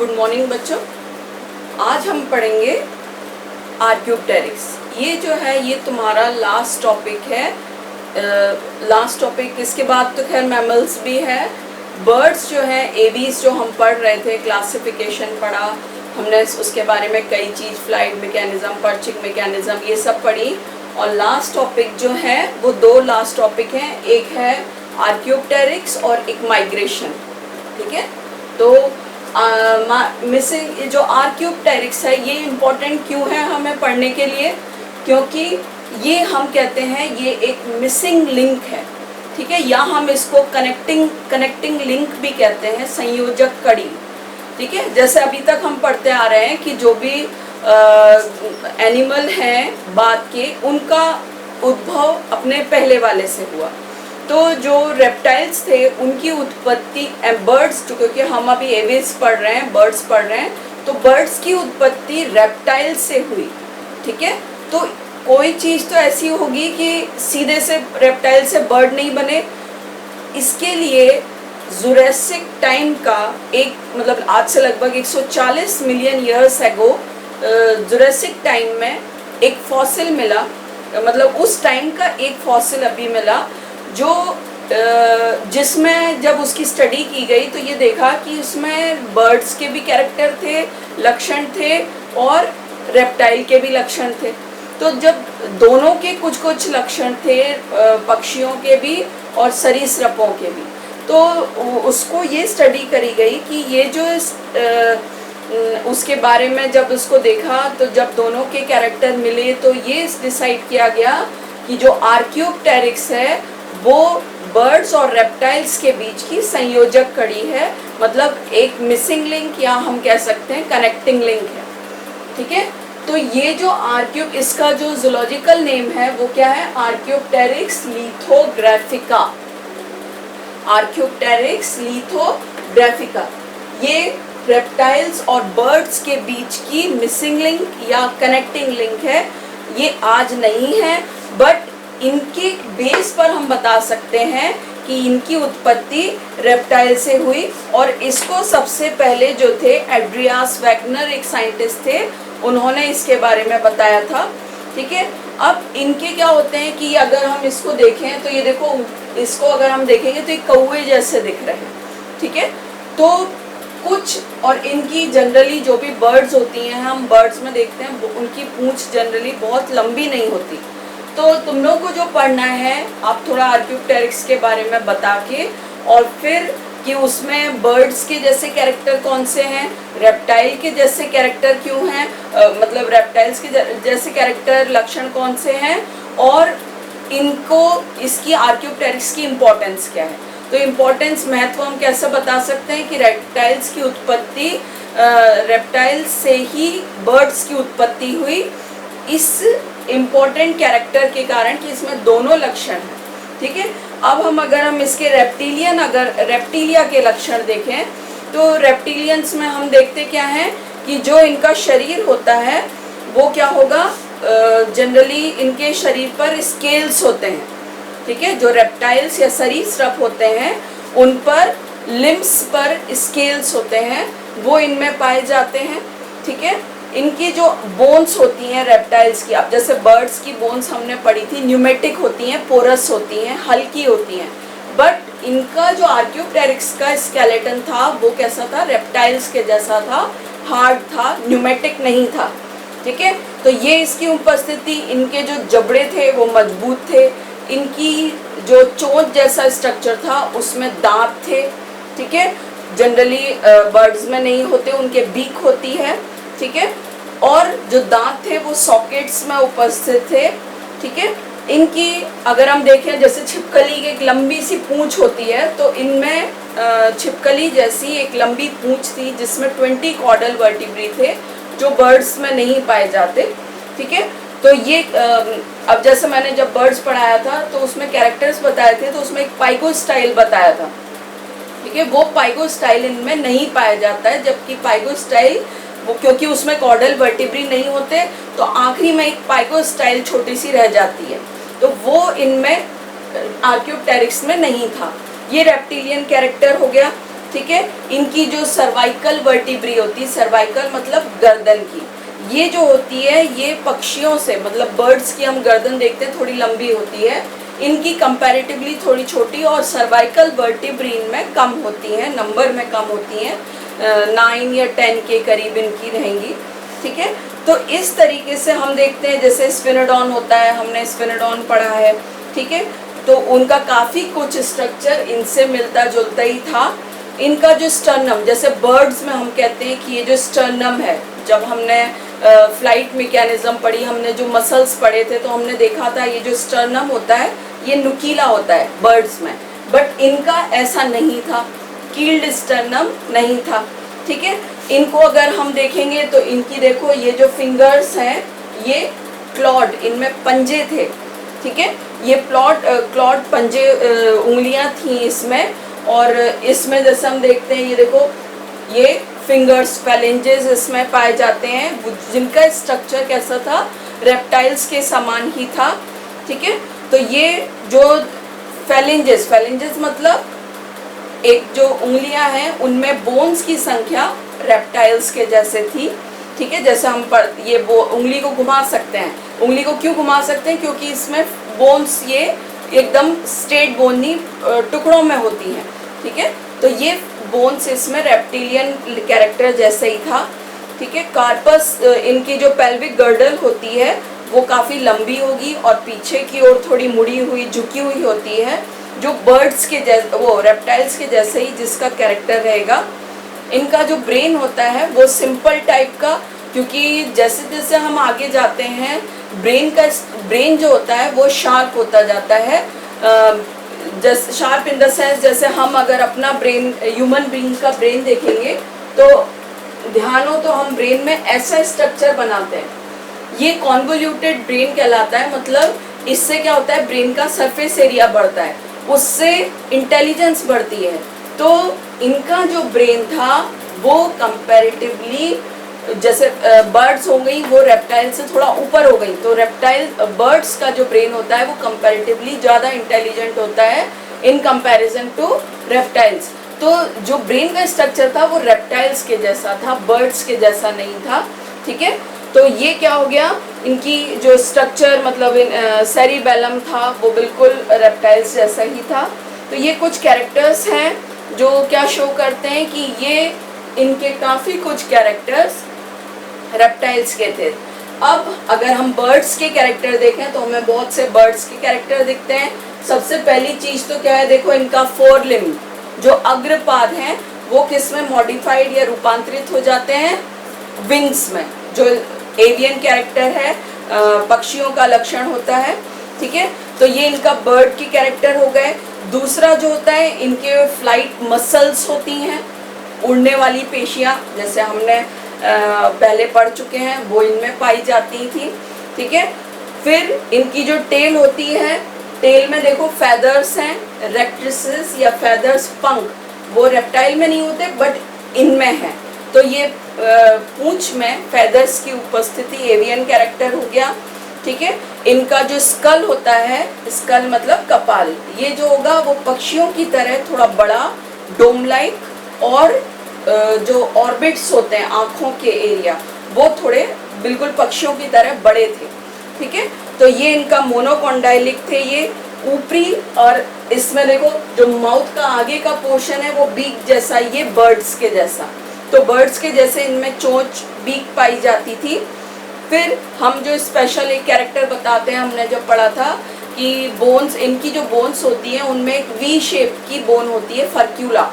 Good morning बच्चों। आज हम पढ़ेंगे आर्क्योप्टेरिक्स। ये जो है ये तुम्हारा लास्ट टॉपिक है। लास्ट टॉपिक इसके बाद तो खैर मैमल्स भी है। बर्ड्स जो है एवीज जो हम पढ़ रहे थे, क्लासिफिकेशन पढ़ा हमने, उसके बारे में कई चीज़, फ्लाइट मैकेनिज्म, पर्चिंग मैकेनिज्म, ये सब पढ़ी। और लास्ट टॉपिक जो है वो दो लास्ट टॉपिक हैं, एक है आर्क्योप्टेरिक्स और एक माइग्रेशन। ठीक है, तो मिसिंग जो आर्क्योप्टेरिक्स है ये इम्पोर्टेंट क्यों है हमें पढ़ने के लिए, क्योंकि ये हम कहते हैं ये एक मिसिंग लिंक है। ठीक है, या हम इसको कनेक्टिंग लिंक भी कहते हैं, संयोजक कड़ी। ठीक है, जैसे अभी तक हम पढ़ते आ रहे हैं कि जो भी एनिमल हैं बाद के, उनका उद्भव अपने पहले वाले से हुआ। तो जो रेप्टाइल्स थे उनकी उत्पत्ति, बर्ड्स, क्योंकि हम अभी एविस पढ़ रहे हैं, बर्ड्स पढ़ रहे हैं, तो बर्ड्स की उत्पत्ति रेप्टाइल से हुई। ठीक है, तो कोई चीज़ तो ऐसी होगी कि सीधे से रेप्टाइल से बर्ड नहीं बने। इसके लिए जुरासिक टाइम का एक, मतलब आज से लगभग 140 million years ago Jurassic time में एक फॉसिल मिला, मतलब उस टाइम का एक फॉसिल अभी मिला, जो जिसमें जब उसकी स्टडी की गई तो ये देखा कि उसमें बर्ड्स के भी कैरेक्टर थे, लक्षण थे, और रेप्टाइल के भी लक्षण थे। तो जब दोनों के कुछ कुछ लक्षण थे, पक्षियों के भी और सरीसृपों के भी, तो उसको ये स्टडी करी गई कि ये जो उसके बारे में जब उसको देखा, तो जब दोनों के कैरेक्टर मिले तो ये डिसाइड किया गया कि जो आर्क्योप्टेरिक्स है वो बर्ड्स और रेप्टाइल्स के बीच की संयोजक कड़ी है, मतलब एक मिसिंग लिंक, या हम कह सकते हैं कनेक्टिंग लिंक है। ठीक है, तो ये जो इसका जो जूलॉजिकल नेम है वो क्या है? आर्क्योप्टेरिक्स लिथोग्राफिका। आर्क्योप्टेरिक्स लिथोग्राफिका ये रेप्टाइल्स और बर्ड्स के बीच की मिसिंग लिंक या कनेक्टिंग लिंक है। ये आज नहीं है, बट इनके बेस पर हम बता सकते हैं कि इनकी उत्पत्ति रेप्टाइल से हुई। और इसको सबसे पहले जो थे एड्रियास वैगनर, एक साइंटिस्ट थे, उन्होंने इसके बारे में बताया था। ठीक है, अब इनके क्या होते हैं कि अगर हम इसको देखें तो ये देखो, इसको अगर हम देखेंगे तो ये कौवे जैसे दिख रहे हैं। ठीक है, तो कुछ, और इनकी जनरली जो भी बर्ड्स होती हैं, हम बर्ड्स में देखते हैं उनकी पूंछ जनरली बहुत लंबी नहीं होती। तो तुम लोग को जो पढ़ना है, आप थोड़ा आर्क्योप्टेरिक्स के बारे में बता के, और फिर कि उसमें बर्ड्स के जैसे कैरेक्टर कौन से हैं, रेप्टाइल के जैसे कैरेक्टर क्यों हैं, मतलब रेप्टाइल्स के जैसे कैरेक्टर लक्षण कौन से हैं, और इनको, इसकी आर्क्योप्टेरिक्स की इम्पोर्टेंस क्या है। तो इम्पोर्टेंस, महत्व हम कैसे बता सकते हैं कि रेप्टाइल्स की उत्पत्ति, रेप्टाइल्स से ही बर्ड्स की उत्पत्ति हुई, इस इम्पोर्टेंट कैरेक्टर के कारण कि इसमें दोनों लक्षण हैं। ठीक है, अब अगर हम इसके रेप्टिलिया के लक्षण देखें, तो रेप्टिलियंस में हम देखते क्या है कि जो इनका शरीर होता है वो क्या होगा, जनरली इनके शरीर पर स्केल्स होते हैं। ठीक है, जो रेप्टाइल्स या सरीसृप होते हैं उन पर लिम्स पर स्केल्स होते हैं, वो इनमें पाए जाते हैं। ठीक है, इनकी जो बोन्स होती हैं रेप्टाइल्स की, अब जैसे बर्ड्स की बोन्स हमने पढ़ी थी, न्यूमेटिक होती हैं, पोरस होती हैं, हल्की होती हैं, बट इनका जो आर्क्योप्टेरिक्स का स्केलेटन था वो कैसा था? रेप्टाइल्स के जैसा था, हार्ड था, न्यूमेटिक नहीं था। ठीक है, तो ये इसकी उपस्थिति, इनके जो जबड़े थे वो मजबूत थे, इनकी जो चोंच जैसा स्ट्रक्चर था उसमें दांत थे। ठीक है, जनरली बर्ड्स में नहीं होते, उनके बीक होती है। ठीक है, और जो दांत थे वो सॉकेट्स में उपस्थित थे। ठीक है, इनकी अगर हम देखें, जैसे छिपकली की एक लंबी सी पूंछ होती है, तो इनमें छिपकली जैसी एक लंबी पूंछ थी जिसमें 20 कॉर्डल वर्टिब्री थे, जो बर्ड्स में नहीं पाए जाते। ठीक है, तो ये अब जैसे मैंने जब बर्ड्स पढ़ाया था तो उसमें कैरेक्टर्स बताए थे, तो उसमें एक पाइगो स्टाइल बताया था। ठीक है, वो पाइगो स्टाइल इनमें नहीं पाया जाता है, जबकि पाइगो स्टाइल वो, क्योंकि उसमें कॉर्डल वर्टिब्री नहीं होते, तो आखिरी में एक पाइगो स्टाइल छोटी सी रह जाती है, तो वो इनमें आर्क्योप्टेरिक्स में नहीं था। ये रेप्टिलियन कैरेक्टर हो गया। ठीक है। इनकी जो सर्वाइकल वर्टिब्री होती है, सर्वाइकल मतलब गर्दन की, ये जो होती है ये पक्षियों से, मतलब बर्ड्स की हम गर्दन देखते हैं थोड़ी लंबी होती है, इनकी कंपैरेटिवली थोड़ी छोटी और सर्वाइकल वर्टिब्री इनमें कम होती हैं, नंबर में कम होती हैं, 9 या 10 के करीब इनकी रहेंगी, ठीक है। तो इस तरीके से हम देखते हैं, जैसे स्फिनोडॉन होता है, हमने स्फिनोडॉन पढ़ा है, ठीक है। तो उनका काफ़ी कुछ स्ट्रक्चर इनसे मिलता जुलता ही था। इनका जो स्टर्नम, जैसे बर्ड्स में हम कहते हैं कि ये जो स्टर्नम है, जब हमने फ्लाइट मैकेनिज्म पढ़ी, हमने जो मसल्स पढ़े थे, तो हमने देखा था ये जो स्टर्नम होता है ये नुकीला होता है बर्ड्स में, बट इनका ऐसा नहीं था, कील्ड स्टर्नम नहीं था, ठीक है। इनको अगर हम देखेंगे तो इनकी देखो ये जो फिंगर्स हैं ये क्लॉड, इनमें पंजे थे, ठीक है। ये क्लॉड पंजे, उंगलियां थी इसमें, और इसमें जैसे हम देखते हैं ये देखो ये फिंगर्स, फैलेंजेस इसमें पाए जाते हैं, जिनका स्ट्रक्चर कैसा था, रेप्टाइल्स के समान ही था, ठीक है। तो ये जो फैलेंजेस मतलब एक जो उंगलियां हैं उनमें बोन्स की संख्या रेप्टाइल्स के जैसे थी, ठीक है। जैसे हम ये उंगली को घुमा सकते हैं, उंगली को क्यों घुमा सकते हैं, क्योंकि इसमें बोन्स ये एकदम स्ट्रेट बोन नहीं टुकड़ों में होती हैं, ठीक है। तो ये बोन्स इसमें रेप्टिलियन कैरेक्टर जैसे ही था, ठीक है। कार्पस, इनकी जो पेल्विक गर्डल होती है वो काफ़ी लंबी होगी और पीछे की ओर थोड़ी मुड़ी हुई, झुकी हुई होती है, जो बर्ड्स के जैसे, वो रेप्टाइल्स के जैसे ही जिसका कैरेक्टर रहेगा। इनका जो ब्रेन होता है वो सिंपल टाइप का, क्योंकि जैसे जैसे हम आगे जाते हैं ब्रेन जो होता है वो शार्प होता जाता है, जैसे शार्प इन द सेंस, जैसे हम अगर अपना ब्रेन, ह्यूमन बीइंग का ब्रेन देखेंगे तो ध्यान हो तो हम ब्रेन में ऐसा स्ट्रक्चर बनाते हैं, ये कॉन्वोल्यूटेड ब्रेन कहलाता है। मतलब इससे क्या होता है, ब्रेन का सरफेस एरिया बढ़ता है, उससे इंटेलिजेंस बढ़ती है। तो इनका जो ब्रेन था वो कंपैरेटिवली, जैसे बर्ड्स हो गई वो रेप्टाइल से थोड़ा ऊपर हो गई, तो बर्ड्स का जो ब्रेन होता है वो कंपैरेटिवली ज़्यादा इंटेलिजेंट होता है इन कंपैरिजन टू रेप्टाइल्स। तो जो ब्रेन का स्ट्रक्चर था वो रेप्टाइल्स के जैसा था, बर्ड्स के जैसा नहीं था, ठीक है। तो ये क्या हो गया, इनकी जो स्ट्रक्चर मतलब सेरिबेलम था वो बिल्कुल रेप्टाइल्स जैसा ही था। तो ये कुछ कैरेक्टर्स हैं जो क्या शो करते हैं कि ये इनके काफ़ी कुछ कैरेक्टर्स रेप्टाइल्स के थे। अब अगर हम बर्ड्स के कैरेक्टर देखें तो हमें बहुत से बर्ड्स के कैरेक्टर दिखते हैं। सबसे पहली चीज़ तो क्या है, देखो इनका फोर लिम्ब, जो अग्रपाद हैं वो किस में मॉडिफाइड या रूपांतरित हो जाते हैं, विंग्स में, जो एवियन कैरेक्टर है, पक्षियों का लक्षण होता है, ठीक है। तो ये इनका बर्ड की कैरेक्टर हो गए। दूसरा जो होता है, इनके फ्लाइट मसल्स होती हैं, उड़ने वाली पेशियां, जैसे हमने पहले पढ़ चुके हैं, वो इनमें पाई जाती थी, ठीक है। फिर इनकी जो टेल होती है, टेल में देखो फेदर्स हैं, रेक्ट्रिसेस या फेदर्स, पंख, वो रेप्टाइल में नहीं होते बट इनमें है। तो ये पूंछ में फेदर्स की उपस्थिति एवियन कैरेक्टर हो गया, ठीक है। इनका जो स्कल होता है, स्कल मतलब कपाल, ये जो होगा वो पक्षियों की तरह थोड़ा बड़ा, डोम लाइक, और जो ऑर्बिट्स होते हैं आँखों के एरिया वो थोड़े बिल्कुल पक्षियों की तरह बड़े थे, ठीक है। तो ये इनका मोनोकॉन्डाइलिक थे, ये ऊपरी, और इसमें देखो जो माउथ का आगे का पोर्शन है वो बीक जैसा, ये बर्ड्स के जैसा, तो बर्ड्स के जैसे इनमें चोंच, बीक पाई जाती थी। फिर हम जो स्पेशल एक कैरेक्टर बताते हैं, हमने जब पढ़ा था कि बोन्स, इनकी जो बोन्स होती हैं उनमें एक वी शेप की बोन होती है, फर्क्यूला,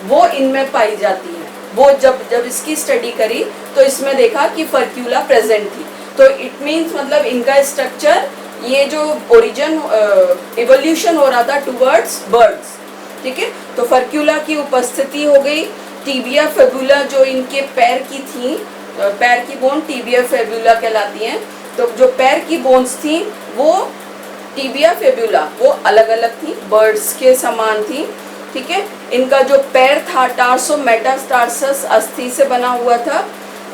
वो इनमें पाई जाती है। वो जब इसकी स्टडी करी तो इसमें देखा कि फर्क्यूला प्रेजेंट थी। तो इट मीन्स मतलब इनका स्ट्रक्चर, ये जो ओरिजिन इवोल्यूशन हो रहा था टुवर्ड्स बर्ड्स, ठीक है। तो फर्क्यूला की उपस्थिति हो गई। टिबिया फेबुला जो इनके पैर की थी, पैर की बोन टिबिया फेबुला कहलाती हैं। तो जो पैर की बोन्स थी वो टिबिया फेबुला वो अलग अलग थी, बर्ड्स के समान थी, ठीक है। इनका जो पैर था टार्सो मेटास्टार्सस अस्थि से बना हुआ था,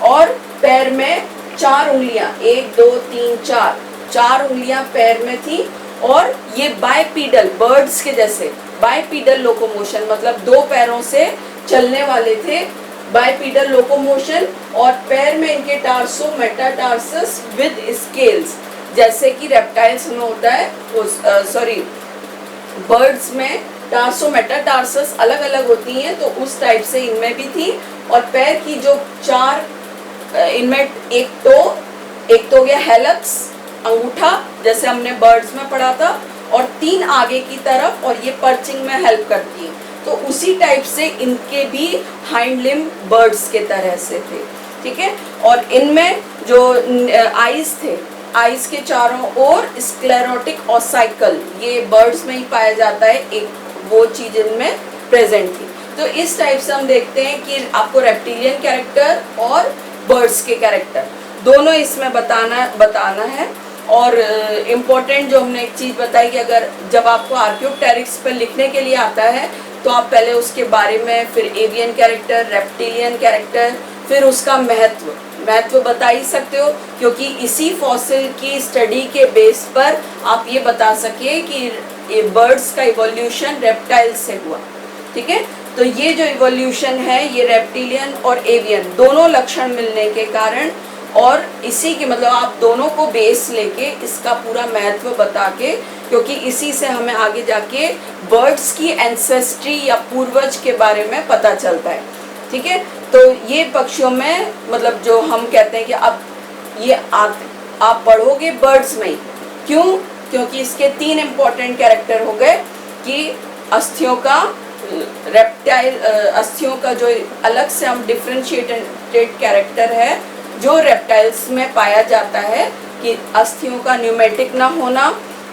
और पैर में 4 उंगलियां, 1 2 3 4 उंगलियां पैर में थी, और ये बाइपीडल, बर्ड्स के जैसे बाइपीडल लोकोमोशन, मतलब दो पैरों से चलने वाले थे, बाइपीडल लोकोमोशन, और पैर में इनके टार्सो मेटाटार्सस विद स्केल्स, जैसे कि रेप्टाइल्स में होता है, बर्ड्स में टार्सो मेटाटार्सस अलग अलग होती हैं, तो उस टाइप से इनमें भी थी। और पैर की जो चार, इनमें एक तो हो गया हेलक्स, अंगूठा, जैसे हमने बर्ड्स में पढ़ा था, और तीन आगे की तरफ, और ये पर्चिंग में हेल्प करती है। तो उसी टाइप से इनके भी हाइंड लिम्ब बर्ड्स के तरह से थे, ठीक है। और इनमें जो आईज थे, आईज के चारों ओर स्क्लेरोटिक ऑसाइकल, ये बर्ड्स में ही पाया जाता है, एक वो चीज इनमें प्रेजेंट थी। तो इस टाइप से हम देखते हैं कि आपको रेप्टिलियन कैरेक्टर और बर्ड्स के कैरेक्टर दोनों इसमें बताना है। और इम्पोर्टेंट जो हमने एक चीज़ बताई कि अगर जब आपको आर्क्योप्टेरिक्स पर लिखने के लिए आता है तो आप पहले उसके बारे में, फिर एवियन कैरेक्टर, रेप्टिलियन कैरेक्टर, फिर उसका महत्व बता ही सकते हो, क्योंकि इसी फॉसिल की स्टडी के बेस पर आप ये बता सके कि बर्ड्स का इवोल्यूशन रेप्टाइल से हुआ, ठीक है। तो ये जो इवोल्यूशन है ये रेप्टिलियन और एवियन दोनों लक्षण मिलने के कारण, और इसी के मतलब आप दोनों को बेस लेके इसका पूरा महत्व बता के, क्योंकि इसी से हमें आगे जाके बर्ड्स की एंसेस्ट्री या पूर्वज के बारे में पता चलता है, ठीक है। तो ये पक्षियों में मतलब जो हम कहते हैं कि अब ये आप पढ़ोगे बर्ड्स में, क्यों? क्योंकि इसके तीन इम्पोर्टेंट कैरेक्टर हो गए कि अस्थियों का, रेप्टाइल अस्थियों का जो अलग से हम डिफरेंशिएटेड कैरेक्टर है जो रेप्टाइल्स में पाया जाता है कि अस्थियों का न्यूमेटिक ना होना,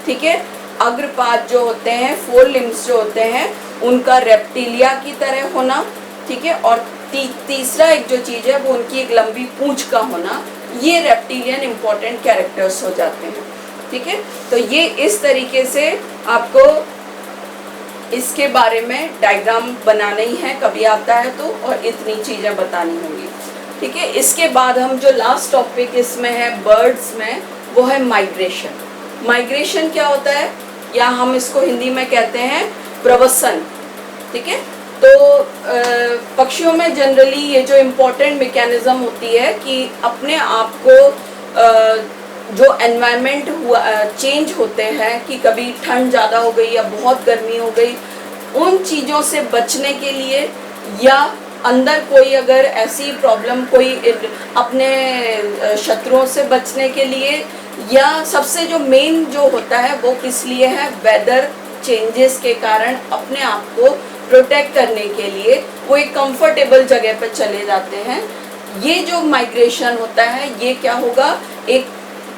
ठीक है। अग्रपाद जो होते हैं, फोर लिम्स जो होते हैं, उनका रेप्टिलिया की तरह होना, ठीक है। और तीसरा एक जो चीज़ है वो उनकी एक लंबी पूंछ का होना, ये रेप्टिलियन इम्पोर्टेंट कैरेक्टर्स हो जाते हैं, ठीक है। तो ये इस तरीके से आपको इसके बारे में डायग्राम बनाना ही है, कभी आता है तो, और इतनी चीज़ें बतानी होंगी, ठीक है। इसके बाद हम जो लास्ट टॉपिक इसमें है बर्ड्स में, वो है माइग्रेशन। माइग्रेशन क्या होता है, या हम इसको हिंदी में कहते हैं प्रवसन, ठीक है। तो पक्षियों में जनरली ये जो इम्पोर्टेंट मैकेनिज्म होती है कि अपने आप को जो एनवायरनमेंट हुआ चेंज होते हैं, कि कभी ठंड ज़्यादा हो गई या बहुत गर्मी हो गई, उन चीज़ों से बचने के लिए, या अंदर कोई अगर ऐसी प्रॉब्लम, कोई अपने शत्रुओं से बचने के लिए, या सबसे जो मेन जो होता है वो किस लिए है, वेदर चेंजेस के कारण अपने आप को प्रोटेक्ट करने के लिए वो एक कंफर्टेबल जगह पर चले जाते हैं। ये जो माइग्रेशन होता है ये क्या होगा, एक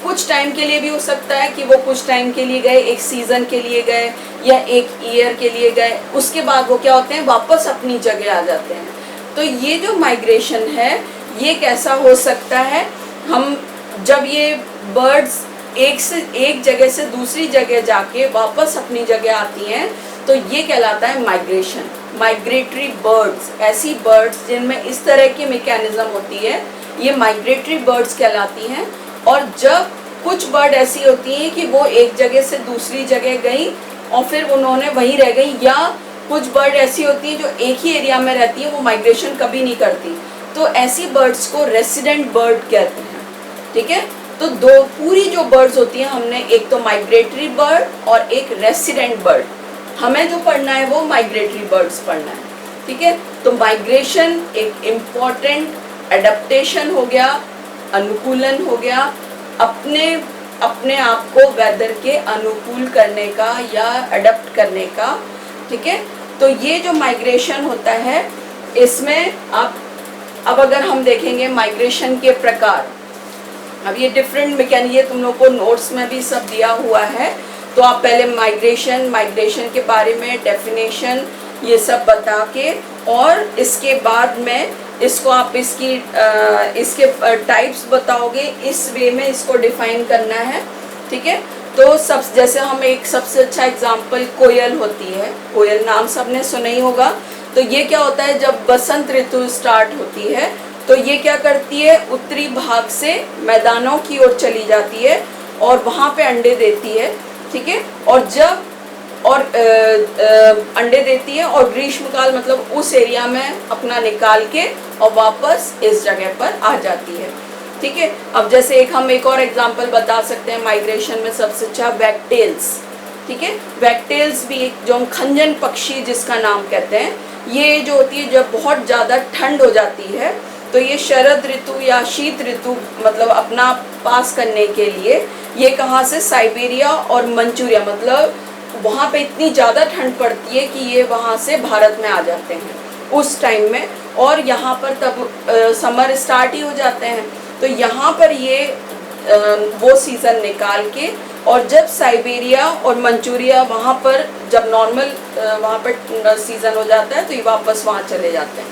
कुछ टाइम के लिए भी हो सकता है कि वो कुछ टाइम के लिए गए, एक सीज़न के लिए गए या एक ईयर के लिए गए, उसके बाद वो क्या होते हैं, वापस अपनी जगह आ जाते हैं। तो ये जो माइग्रेशन है ये कैसा हो सकता है, हम जब ये बर्ड्स एक जगह से दूसरी जगह जाके वापस अपनी जगह आती हैं तो ये कहलाता है माइग्रेशन। माइग्रेटरी बर्ड्स, ऐसी बर्ड्स जिनमें इस तरह की मैकेनिज्म होती है, ये माइग्रेटरी बर्ड्स कहलाती हैं। और जब कुछ बर्ड ऐसी होती हैं कि वो एक जगह से दूसरी जगह गई और फिर उन्होंने वहीं रह गई, या कुछ बर्ड ऐसी होती हैं जो एक ही एरिया में रहती हैं, वो माइग्रेशन कभी नहीं करती, तो ऐसी बर्ड्स को रेसिडेंट बर्ड कहते हैं, ठीक है। तो दो पूरी जो बर्ड्स होती हैं, हमने एक तो माइग्रेटरी बर्ड और एक रेसिडेंट बर्ड, हमें जो पढ़ना है वो माइग्रेटरी बर्ड्स पढ़ना है, ठीक है। तो माइग्रेशन एक इम्पॉर्टेंट एडेप्टेशन हो गया, अनुकूलन हो गया, अपने आप को वेदर के अनुकूल करने का या अडेप्ट करने का, ठीक है। तो ये जो माइग्रेशन होता है इसमें अब अगर हम देखेंगे माइग्रेशन के प्रकार, अब ये डिफरेंट ये तुम लोग को नोट्स में भी सब दिया हुआ है, तो आप पहले माइग्रेशन के बारे में डेफिनेशन ये सब बता के, और इसके बाद में इसको आप इसके टाइप्स बताओगे, इस वे में इसको डिफाइन करना है, ठीक है। तो सब जैसे हम एक सबसे अच्छा एग्जांपल कोयल होती है, कोयल नाम सबने सुना ही होगा। तो ये क्या होता है, जब बसंत ऋतु स्टार्ट होती है तो ये क्या करती है, उत्तरी भाग से मैदानों की ओर चली जाती है और वहाँ पे अंडे देती है, ठीक है। और अंडे देती है, और ग्रीष्मकाल मतलब उस एरिया में अपना निकाल के और वापस इस जगह पर आ जाती है। ठीक है, अब जैसे हम एक और एग्जांपल बता सकते हैं माइग्रेशन में सबसे अच्छा वैगटेल्स। ठीक है, वैगटेल्स भी एक जो हम खंजन पक्षी जिसका नाम कहते हैं, ये जो होती है जब बहुत ज़्यादा ठंड हो जाती है तो ये शरद ऋतु या शीत ऋतु मतलब अपना पास करने के लिए ये कहाँ से, साइबेरिया और मंचूरिया, मतलब वहाँ पे इतनी ज़्यादा ठंड पड़ती है कि ये वहाँ से भारत में आ जाते हैं उस टाइम में, और यहाँ पर तब समर स्टार्ट ही हो जाते हैं। तो यहाँ पर ये वो सीज़न निकाल के, और जब साइबेरिया और मंचूरिया वहाँ पर जब नॉर्मल वहाँ पर सीज़न हो जाता है तो ये वापस वहाँ चले जाते हैं।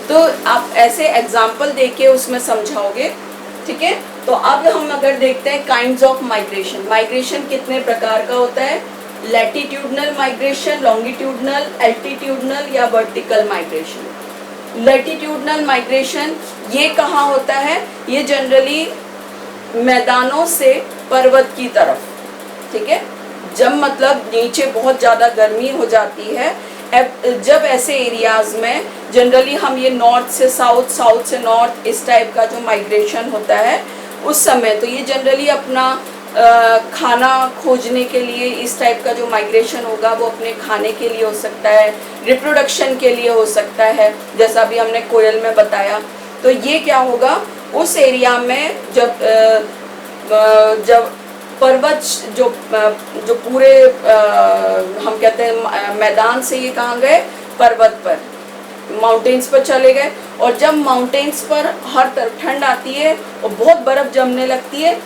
तो आप ऐसे एग्जाम्पल देके उसमें समझाओगे। ठीक है, तो अब हम अगर देखते हैं काइंड्स ऑफ माइग्रेशन, माइग्रेशन कितने प्रकार का होता है, लैटिट्यूडनल माइग्रेशन, लॉन्गिट्यूडनल, एल्टीट्यूडनल या वर्टिकल माइग्रेशन। लैटिट्यूडनल माइग्रेशन ये कहाँ होता है, ये जनरली मैदानों से पर्वत की तरफ। ठीक है, जब मतलब नीचे बहुत ज़्यादा गर्मी हो जाती है, जब ऐसे एरियाज में जनरली हम ये नॉर्थ से साउथ, साउथ से नॉर्थ, इस टाइप का जो माइग्रेशन होता है उस समय, तो ये जनरली अपना खाना खोजने के लिए इस टाइप का जो माइग्रेशन होगा वो अपने खाने के लिए हो सकता है, रिप्रोडक्शन के लिए हो सकता है, जैसा भी हमने कोयल में बताया। तो ये क्या होगा, उस एरिया में जब पर्वत जो पूरे हम कहते हैं मैदान से ये कहाँ गए, पर्वत पर, माउंटेन्स पर चले गए, और जब माउंटेन्स पर हर तरफ ठंड आती है और बहुत बर्फ जमने लगती है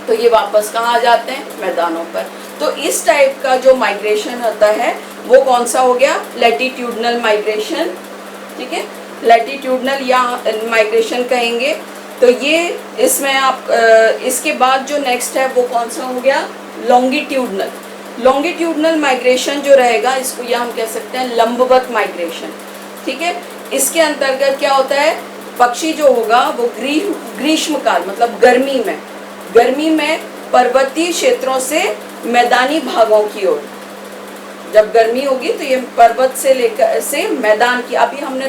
तो ये वापस कहाँ आ जाते हैं, मैदानों पर। तो इस टाइप का जो माइग्रेशन होता है वो कौन सा हो गया, लैटिट्यूडनल माइग्रेशन। ठीक है, लैटिट्यूडनल या माइग्रेशन कहेंगे। तो ये इसमें आप इसके बाद जो नेक्स्ट है वो कौन सा हो गया, लॉन्गिट्यूडनल। लॉन्गिट्यूडनल माइग्रेशन जो रहेगा इसको या हम कह सकते हैं लंबवत माइग्रेशन। ठीक है, इसके अंतर्गत क्या होता है, पक्षी जो होगा वो ग्रीष्मकाल मतलब गर्मी में पर्वतीय क्षेत्रों से मैदानी भागों की ओर, जब गर्मी होगी तो ये पर्वत से लेकर से मैदान की, अभी हमने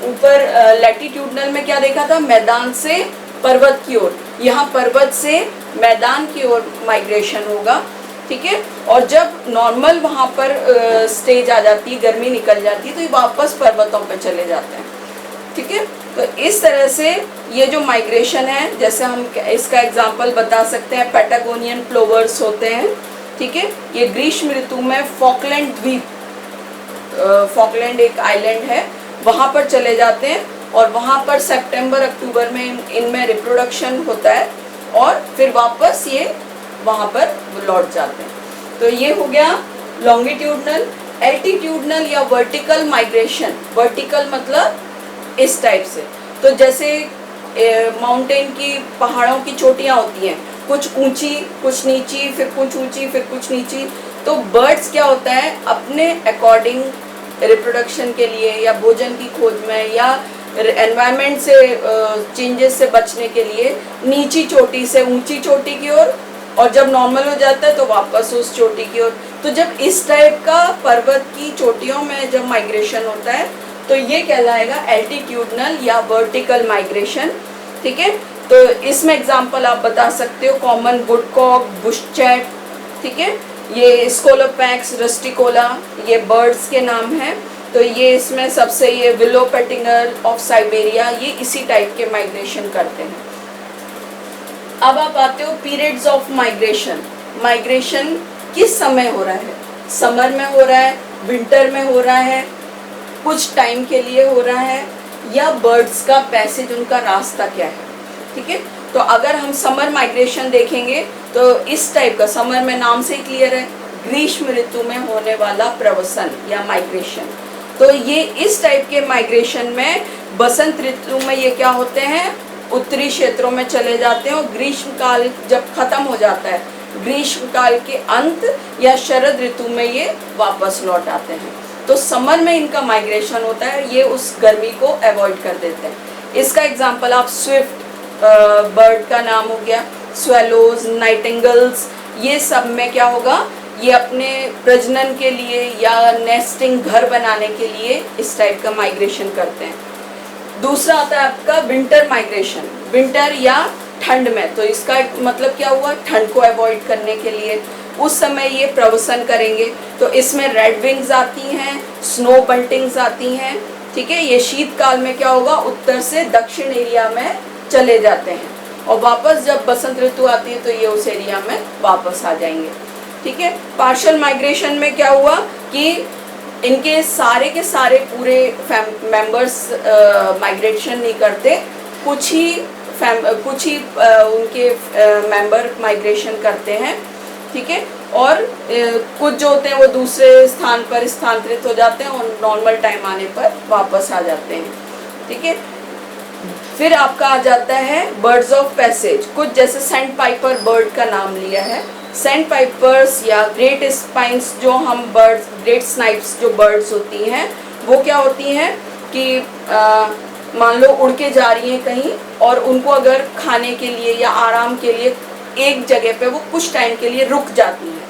ऊपर लैटिट्यूडनल में क्या देखा था, मैदान से पर्वत की ओर, यहाँ पर्वत से मैदान की ओर माइग्रेशन होगा। ठीक है, और जब नॉर्मल वहाँ पर स्टेज आ जाती है, गर्मी निकल जाती है, तो ये वापस पर्वतों पर चले जाते हैं। ठीक है, तो इस तरह से ये जो माइग्रेशन है, जैसे हम इसका एग्जांपल बता सकते हैं, पैटागोनियन प्लोवर्स होते हैं। ठीक है, ये ग्रीष्म ऋतु में फॉकलैंड द्वीप, फॉकलैंड एक आइलैंड है, वहाँ पर चले जाते हैं, और वहाँ पर सितंबर अक्टूबर में इनमें रिप्रोडक्शन होता है, और फिर वापस ये वहाँ पर लौट जाते हैं। तो ये हो गया लॉन्गिट्यूडनल। एल्टीट्यूडनल या वर्टिकल माइग्रेशन, वर्टिकल मतलब इस टाइप से, तो जैसे माउंटेन की, पहाड़ों की चोटियाँ होती हैं, कुछ ऊंची कुछ नीची, फिर कुछ ऊंची फिर कुछ नीची, तो बर्ड्स क्या होता है अपने अकॉर्डिंग रिप्रोडक्शन के लिए या भोजन की खोज में या एनवायरनमेंट से चेंजेस से बचने के लिए नीची चोटी से ऊंची चोटी की ओर, और जब नॉर्मल हो जाता है तो वापस उस चोटी की ओर। तो जब इस टाइप का पर्वत की चोटियों में जब माइग्रेशन होता है तो ये कहलाएगा एल्टीट्यूडनल या वर्टिकल माइग्रेशन। ठीक है, तो इसमें एग्जांपल आप बता सकते हो, कॉमन वुडकॉक, बुशचैट। ठीक है, ये स्कोलोपैक्स, रस्टिकोला, ये बर्ड्स के नाम हैं। तो ये इसमें सबसे ये विलो पेटिंगर ऑफ साइबेरिया, ये इसी टाइप के माइग्रेशन करते हैं। अब आप आते हो पीरियड्स ऑफ माइग्रेशन। माइग्रेशन किस समय हो रहा है, समर में हो रहा है, विंटर में हो रहा है, कुछ टाइम के लिए हो रहा है, या बर्ड्स का पैसेज, उनका रास्ता क्या है। ठीक है, तो अगर हम समर माइग्रेशन देखेंगे तो इस टाइप का, समर में नाम से ही क्लियर है, ग्रीष्म ऋतु में होने वाला प्रवसन या माइग्रेशन। तो ये इस टाइप के माइग्रेशन में बसंत ऋतु में ये क्या होते हैं, उत्तरी क्षेत्रों में चले जाते हैं, और ग्रीष्म काल जब खत्म हो जाता है, ग्रीष्म काल के अंत या शरद ऋतु में ये वापस लौट आते हैं। तो समर में इनका माइग्रेशन होता है, ये उस गर्मी को अवॉइड कर देते हैं। इसका एग्जांपल आप स्विफ्ट बर्ड का नाम हो गया, स्वेलोज, नाइटिंगल्स, ये सब में क्या होगा, ये अपने प्रजनन के लिए या नेस्टिंग घर बनाने के लिए इस टाइप का माइग्रेशन करते हैं। दूसरा आता है आपका विंटर माइग्रेशन, विंटर या ठंड में। तो इसका मतलब क्या हुआ, ठंड को अवॉइड करने के लिए उस समय ये प्रवसन करेंगे। तो इसमें रेड विंग्स आती हैं, स्नो बंटिंग्स आती हैं, ठीक है। ये शीतकाल में क्या होगा, उत्तर से दक्षिण एरिया में चले जाते हैं और वापस जब बसंत ऋतु आती है तो ये उस एरिया में वापस आ जाएंगे, ठीक है। पार्शियल माइग्रेशन में क्या हुआ कि इनके सारे के सारे पूरे मेंबर्स माइग्रेशन नहीं करते, कुछ ही उनके मेंबर माइग्रेशन करते हैं, ठीक है। और कुछ जो होते हैं वो दूसरे स्थान पर स्थानांतरित हो जाते हैं और नॉर्मल टाइम आने पर वापस आ जाते हैं, ठीक है। फिर आपका आ जाता है बर्ड्स ऑफ पैसेज। कुछ जैसे सेंट पाइपर बर्ड का नाम लिया है, सेंट पाइपर्स या ग्रेट स्पाइंस जो हम बर्ड्स, ग्रेट स्नाइप्स जो बर्ड्स होती हैं वो क्या होती हैं कि मान लो उड़ के जा रही हैं कहीं और उनको अगर खाने के लिए या आराम के लिए एक जगह पे वो कुछ टाइम के लिए रुक जाती हैं,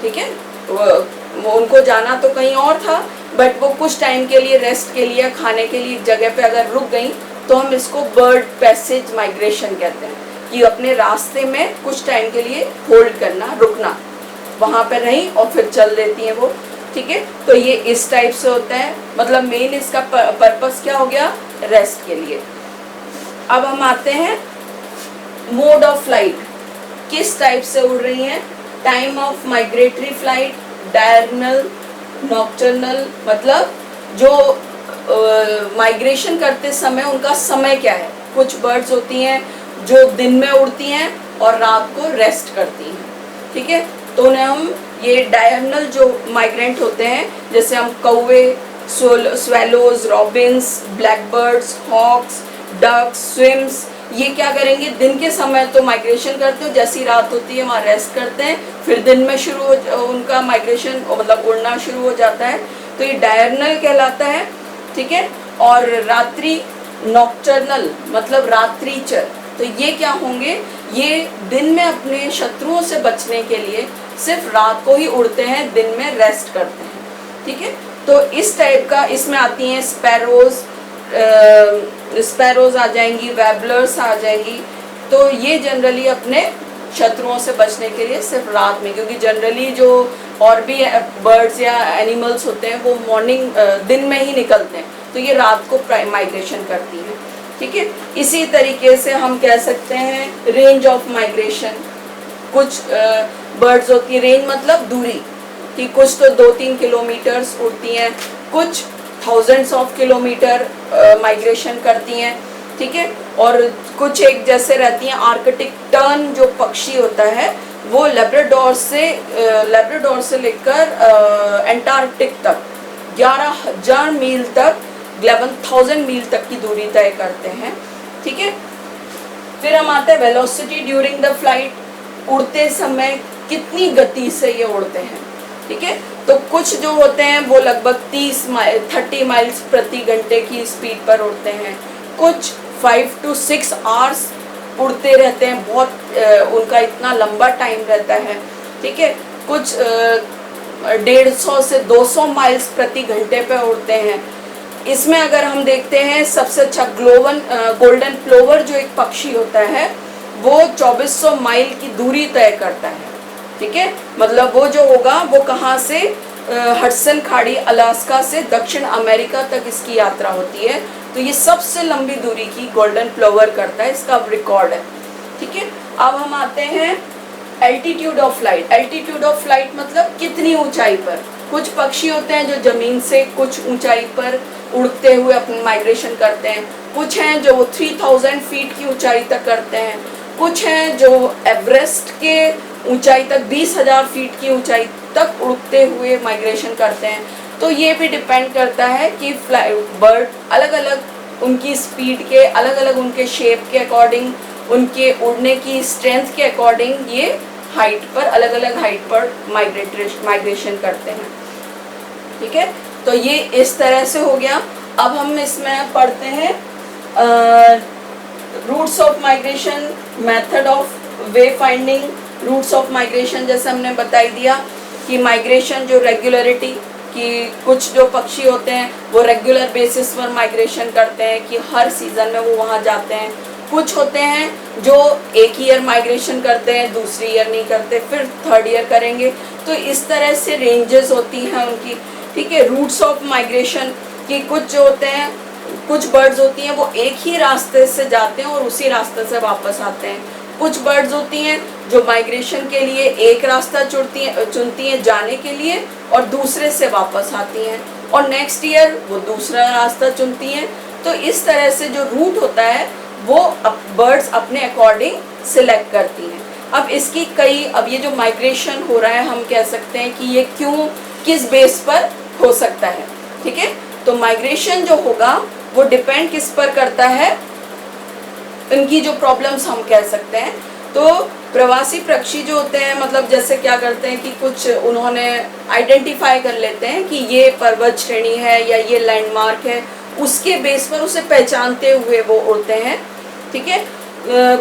ठीक है। वो उनको जाना तो कहीं और था बट वो कुछ टाइम के लिए रेस्ट के लिए खाने के लिए एक जगह पे अगर रुक गई तो हम इसको बर्ड पैसेज माइग्रेशन कहते हैं कि अपने रास्ते में कुछ टाइम के लिए होल्ड करना, रुकना, वहाँ पे रही और फिर चल देती हैं वो, ठीक है। तो ये इस टाइप से होता है, मतलब मेन इसका पर्पस क्या हो गया, रेस्ट के लिए। अब हम आते हैं मोड ऑफ फ्लाइट, किस टाइप से उड़ रही हैं। Time of migratory flight, diurnal, nocturnal, मतलब जो माइग्रेशन करते समय उनका समय क्या है। कुछ बर्ड्स होती हैं जो दिन में उड़ती हैं और रात को रेस्ट करती हैं, ठीक है। तो उन्हें हम ये डायरनल जो माइग्रेंट होते हैं, जैसे हम कौवे, swallows, robins, blackbirds, hawks, ducks, swims, ये क्या करेंगे, दिन के समय तो माइग्रेशन करते हो, जैसी रात होती है वहाँ रेस्ट करते हैं, फिर दिन में शुरू हो उनका माइग्रेशन मतलब उड़ना शुरू हो जाता है। तो ये डायरनल कहलाता है, ठीक है। और रात्रि नॉक्टर्नल मतलब रात्रिचर, तो ये क्या होंगे, ये दिन में अपने शत्रुओं से बचने के लिए सिर्फ रात को ही उड़ते हैं, दिन में रेस्ट करते हैं, ठीक है। तो इस टाइप का इसमें आती हैं स्पैरोज आ जाएंगी, वेबलर्स आ जाएंगी। तो ये जनरली अपने शत्रुओं से बचने के लिए सिर्फ रात में, क्योंकि जनरली जो और भी बर्ड्स या एनिमल्स होते हैं वो मॉर्निंग दिन में ही निकलते हैं, तो ये रात को माइग्रेशन करती हैं, ठीक है। इसी तरीके से हम कह सकते हैं रेंज ऑफ माइग्रेशन। कुछ बर्ड्स होती है, रेंज मतलब दूरी, कि कुछ तो 2-3 किलोमीटर्स उड़ती हैं, कुछ थाउजेंड्स ऑफ किलोमीटर माइग्रेशन करती हैं, ठीक है। और कुछ एक जैसे रहती हैं, आर्कटिक टर्न जो पक्षी होता है वो लेब्राडोर से लेकर एंटार्क्टिक तक 11,000 मील तक, 11,000 मील तक की दूरी तय करते हैं, ठीक है। फिर हम आते हैं वेलोसिटी ड्यूरिंग द फ्लाइट, उड़ते समय कितनी गति से ये उड़ते हैं, ठीक है। तो कुछ जो होते हैं वो लगभग 30 माइल्स प्रति घंटे की स्पीड पर उड़ते हैं, कुछ 5 to 6 आवर्स उड़ते रहते हैं, बहुत उनका इतना लंबा टाइम रहता है, ठीक है। कुछ 150 से 200 माइल्स प्रति घंटे पे उड़ते हैं। इसमें अगर हम देखते हैं सबसे अच्छा गोल्डन प्लोवर जो एक पक्षी होता है वो 2400 माइल की दूरी तय करता है, ठीक है। मतलब वो जो होगा वो कहाँ से, हडसन खाड़ी अलास्का से दक्षिण अमेरिका तक इसकी यात्रा होती है। तो ये सबसे लंबी दूरी की गोल्डन प्लोवर करता है, इसका रिकॉर्ड है, ठीक है। अब हम आते हैं altitude of flight. Altitude of flight मतलब कितनी ऊंचाई पर। कुछ पक्षी होते हैं जो जमीन से कुछ ऊंचाई पर उड़ते हुए अपनी माइग्रेशन करते हैं, कुछ हैं जो 3000 फीट की ऊंचाई तक करते हैं, कुछ हैं जो एवरेस्ट के ऊंचाई तक 20,000 फीट की ऊंचाई तक उड़ते हुए माइग्रेशन करते हैं। तो ये भी डिपेंड करता है कि बर्ड अलग अलग उनकी स्पीड के, अलग अलग उनके शेप के अकॉर्डिंग, उनके उड़ने की स्ट्रेंथ के अकॉर्डिंग ये हाइट पर, अलग अलग हाइट पर माइग्रेशन करते हैं, ठीक है। तो ये इस तरह से हो गया। अब हम इसमें पढ़ते हैं routes of migration, method of way finding. Routes of migration जैसे हमने बताई दिया कि माइग्रेशन जो रेगुलरिटी, कि कुछ जो पक्षी होते हैं वो रेगुलर बेसिस पर माइग्रेशन करते हैं कि हर सीज़न में वो वहाँ जाते हैं। कुछ होते हैं जो एक ईयर माइग्रेशन करते हैं, दूसरी ईयर नहीं करते, फिर थर्ड ईयर करेंगे। तो इस तरह से रेंजेस होती हैं उनकी, ठीक है। रूट्स ऑफ माइग्रेशन कि कुछ जो होते हैं, कुछ बर्ड्स होती हैं वो एक ही रास्ते से जाते हैं और उसी रास्ते से वापस आते हैं। कुछ बर्ड्स होती हैं जो माइग्रेशन के लिए एक रास्ता चुनती हैं जाने के लिए और दूसरे से वापस आती हैं, और नेक्स्ट ईयर वो दूसरा रास्ता चुनती हैं। तो इस तरह से जो रूट होता है वो बर्ड्स अपने अकॉर्डिंग सिलेक्ट करती हैं। अब इसकी अब ये जो माइग्रेशन हो रहा है, हम कह सकते हैं कि ये क्यों, किस बेस पर हो सकता है, ठीक है। तो माइग्रेशन जो होगा वो डिपेंड किस पर करता है, इनकी जो प्रॉब्लम्स हम कह सकते हैं। तो प्रवासी पक्षी जो होते हैं, मतलब जैसे क्या करते हैं कि कुछ उन्होंने आइडेंटिफाई कर लेते हैं कि ये पर्वत श्रेणी है या ये लैंडमार्क है, उसके बेस पर उसे पहचानते हुए वो उड़ते हैं, ठीक है।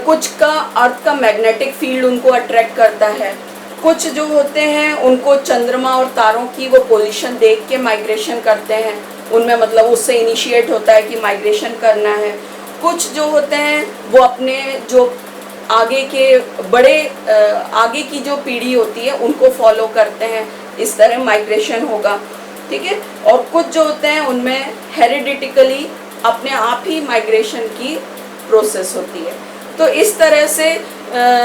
कुछ का अर्थ का मैग्नेटिक फील्ड उनको अट्रैक्ट करता है। कुछ जो होते हैं उनको चंद्रमा और तारों की वो पोजीशन देख के माइग्रेशन करते हैं, उनमें मतलब उससे इनिशिएट होता है कि माइग्रेशन करना है। कुछ जो होते हैं वो अपने जो आगे की जो पीढ़ी होती है उनको फॉलो करते हैं, इस तरह माइग्रेशन होगा, ठीक है। और कुछ जो होते हैं उनमें हेरिडिटिकली अपने आप ही माइग्रेशन की प्रोसेस होती है। तो इस तरह से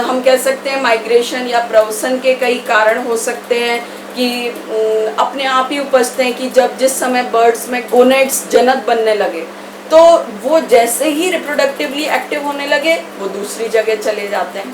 हम कह सकते हैं माइग्रेशन या प्रवसन के कई कारण हो सकते हैं कि अपने आप ही उपजते हैं कि जब जिस समय बर्ड्स में गोनेड्स जनक बनने लगे तो वो जैसे ही रिप्रोडक्टिवली एक्टिव होने लगे वो दूसरी जगह चले जाते हैं।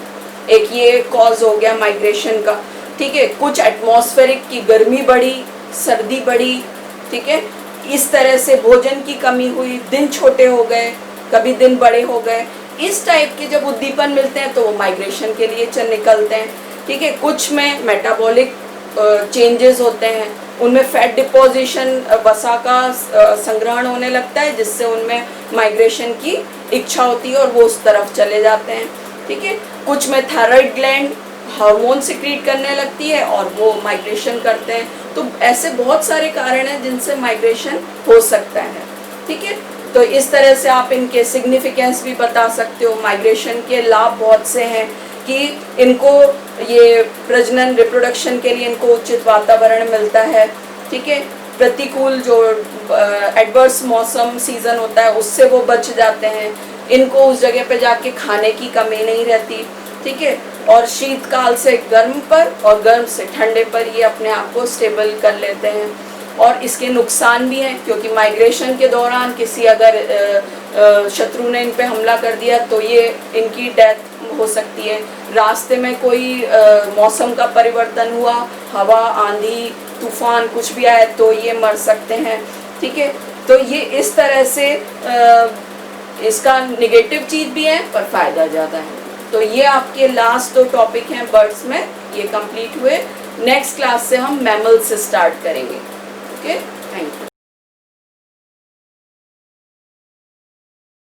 एक ये कॉज हो गया माइग्रेशन का, ठीक है। कुछ एटमॉस्फेरिक की गर्मी बढ़ी, सर्दी बढ़ी, ठीक है, इस तरह से भोजन की कमी हुई, दिन छोटे हो गए, कभी दिन बड़े हो गए, इस टाइप के जब उद्दीपन मिलते हैं तो वो माइग्रेशन के लिए निकलते हैं, ठीक है। कुछ में मेटाबॉलिक चेंजेस होते हैं, उनमें फैट डिपोजिशन, वसा का संग्रहण होने लगता है, जिससे उनमें माइग्रेशन की इच्छा होती है और वो उस तरफ चले जाते हैं, ठीक है। कुछ में थायराइड ग्लैंड हार्मोन सिक्रीट करने लगती है और वो माइग्रेशन करते हैं। तो ऐसे बहुत सारे कारण हैं जिनसे माइग्रेशन हो सकता है, ठीक है। तो इस तरह से आप इनके सिग्निफिकेंस भी बता सकते हो। माइग्रेशन के लाभ बहुत से हैं कि इनको ये प्रजनन रिप्रोडक्शन के लिए इनको उचित वातावरण मिलता है, ठीक है। प्रतिकूल जो एडवर्स मौसम सीज़न होता है उससे वो बच जाते हैं, इनको उस जगह पे जाके खाने की कमी नहीं रहती, ठीक है। और शीतकाल से गर्म पर और गर्म से ठंडे पर ये अपने आप को स्टेबल कर लेते हैं। और इसके नुकसान भी हैं क्योंकि माइग्रेशन के दौरान किसी अगर शत्रु ने इन पे हमला कर दिया तो ये इनकी डेथ हो सकती है। रास्ते में कोई मौसम का परिवर्तन हुआ, हवा, आंधी, तूफान कुछ भी आए तो ये मर सकते हैं, ठीक है। तो ये इस तरह से इसका निगेटिव चीज़ भी है पर फ़ायदा ज़्यादा है। तो ये आपके लास्ट 2 टॉपिक हैं बर्ड्स में, ये कंप्लीट हुए। नेक्स्ट क्लास से हम मैमल्स से स्टार्ट करेंगे। Okay, thank you.